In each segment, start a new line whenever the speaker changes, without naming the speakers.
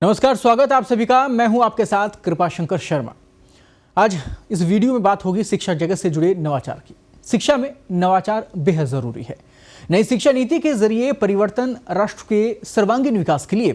नमस्कार, स्वागत है आप सभी का। मैं हूं आपके साथ कृपाशंकर शर्मा। आज इस वीडियो में बात होगी शिक्षा जगत से जुड़े नवाचार की। शिक्षा में नवाचार बेहद जरूरी है। नई शिक्षा नीति के जरिए परिवर्तन राष्ट्र के सर्वांगीण विकास के लिए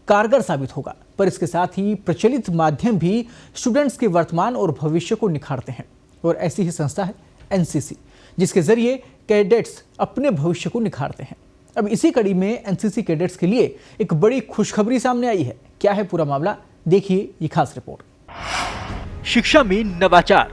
कारगर साबित होगा, पर इसके साथ ही प्रचलित माध्यम भी स्टूडेंट्स के वर्तमान और भविष्य को निखारते हैं। और ऐसी ही संस्था है एनसीसी, जिसके जरिए कैडेट्स अपने भविष्य को निखारते हैं। अब इसी कड़ी में एनसीसी कैडेट्स के लिए एक बड़ी खुशखबरी सामने आई है। क्या है पूरा मामला, देखिए ये खास रिपोर्ट।
शिक्षा में नवाचार,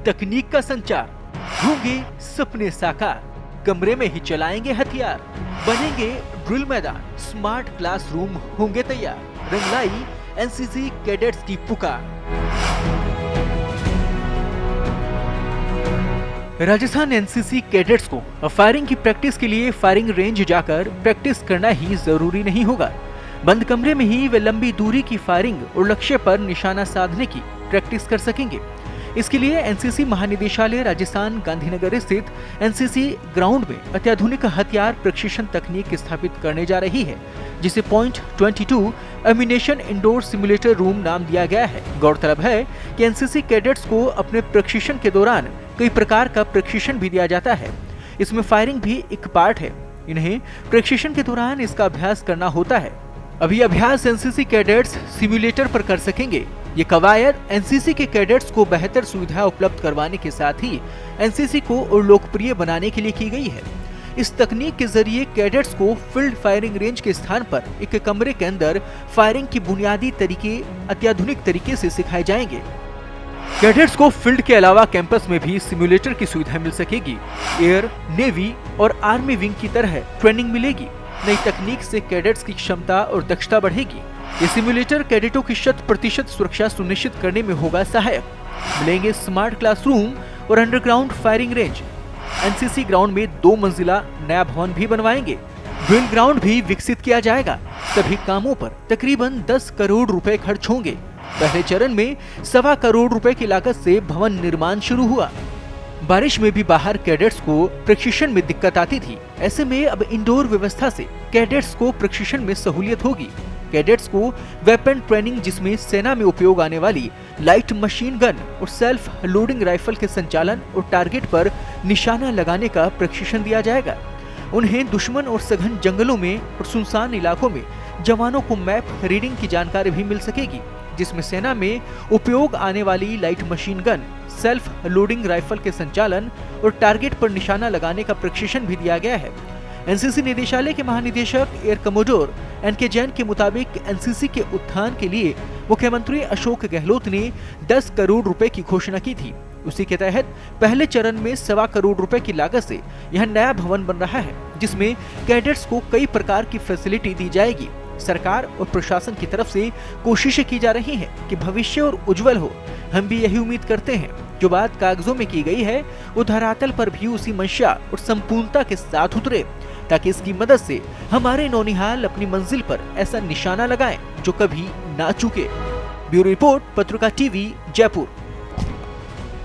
तकनीक का संचार, होंगे सपने साकार, कमरे में ही चलाएंगे हथियार, बनेंगे ड्रिल मैदान, स्मार्ट क्लासरूम होंगे तैयार, रंग लाई एनसीसी कैडेट्स की पुकार। राजस्थान एनसीसी कैडेट्स को फायरिंग की प्रैक्टिस के लिए फायरिंग रेंज जाकर प्रैक्टिस करना ही जरूरी नहीं होगा। बंद कमरे में ही वे लंबी दूरी की फायरिंग और लक्ष्य पर निशाना साधने की प्रैक्टिस कर सकेंगे। इसके लिए एनसीसी महानिदेशालय राजस्थान गांधीनगर स्थित एनसीसी ग्राउंड में अत्याधुनिक हथियार प्रशिक्षण तकनीक स्थापित करने जा रही है, जिसे point 22 ammunition indoor simulator room नाम दिया गया है। गौरतलब है कि एनसीसी कैडेट्स को अपने प्रशिक्षण के दौरान कई प्रकार का प्रशिक्षण भी दिया जाता है। इसमें फायरिंग भी एक पार्ट है। इन्हें प्रशिक्षण के दौरान इसका अभ्यास करना होता है। अभी अभ्यास एनसीसी कैडेट्स सिमुलेटर पर कर सकेंगे। ये कवायद एनसीसी के कैडेट्स को बेहतर सुविधा उपलब्ध करवाने के साथ ही एनसीसी को और लोकप्रिय बनाने के लिए की गई है। इस तकनीक के जरिए कैडेट्स को फील्ड फायरिंग रेंज के स्थान पर एक कमरे के अंदर फायरिंग की बुनियादी तरीके अत्याधुनिक तरीके से सिखाए जाएंगे। कैडेट्स को फील्ड के अलावा कैंपस में भी सिमुलेटर की सुविधा मिल सकेगी। एयर, नेवी और आर्मी विंग की तरह ट्रेनिंग मिलेगी। नई तकनीक से कैडेट्स की क्षमता और दक्षता बढ़ेगी। ये सिमुलेटर कैडेटों की 100% सुरक्षा सुनिश्चित करने में होगा सहायक। मिलेंगे स्मार्ट क्लासरूम और underground firing range. NCC ground में 2 मंजिला नया भवन भी बनवाएंगे। ड्रिल ग्राउंड भी विकसित किया जाएगा। सभी कामों पर तकरीबन 10 करोड़ रुपए खर्च होंगे। पहले चरण में 1.25 करोड़ रुपए की लागत से भवन निर्माण शुरू हुआ। बारिश में भी बाहर कैडेट्स को प्रशिक्षण में दिक्कत आती थी। ऐसे में अब इंडोर व्यवस्था से कैडेट्स को प्रशिक्षण में सहूलियत होगी। कैडेट्स को वेपन ट्रेनिंग, जिसमें सेना में उपयोग आने वाली लाइट मशीन गन और सेल्फ लोडिंग राइफल के संचालन और टारगेट पर निशाना लगाने का प्रशिक्षण दिया जाएगा। उन्हें दुश्मन और सघन जंगलों में और सुनसान इलाकों में जवानों को मैप रीडिंग की जानकारी भी मिल सकेगी, जिसमें सेना में उपयोग आने वाली light machine gun, self loading rifle के संचालन और टारगेट पर निशाना लगाने का प्रशिक्षण भी दिया गया है। एनसीसी निदेशालय के महानिदेशक एयर कमोडोर एनके जैन के मुताबिक एनसीसी के उत्थान के लिए मुख्यमंत्री अशोक गहलोत ने 10 करोड़ रुपए की घोषणा की थी। उसी के तहत पहले चरण में 1.25 करोड़ रुपए की लागत से यह नया भवन बन रहा है, जिसमें कैडेट्स को कई प्रकार की फैसिलिटी दी जाएगी। सरकार और प्रशासन की तरफ से कोशिशें की जा रही हैं कि भविष्य और उज्जवल हो। हम भी यही उम्मीद करते हैं। जो बात कागजों में की गई है, वो धरातल पर भी उसी मंशा और संपूर्णता के साथ उतरे, ताकि इसकी मदद से हमारे नौनिहाल अपनी मंजिल पर ऐसा निशाना लगाएं जो कभी ना चूके। ब्यूरो रिपोर्ट, पत्रिका टीवी, जयपुर।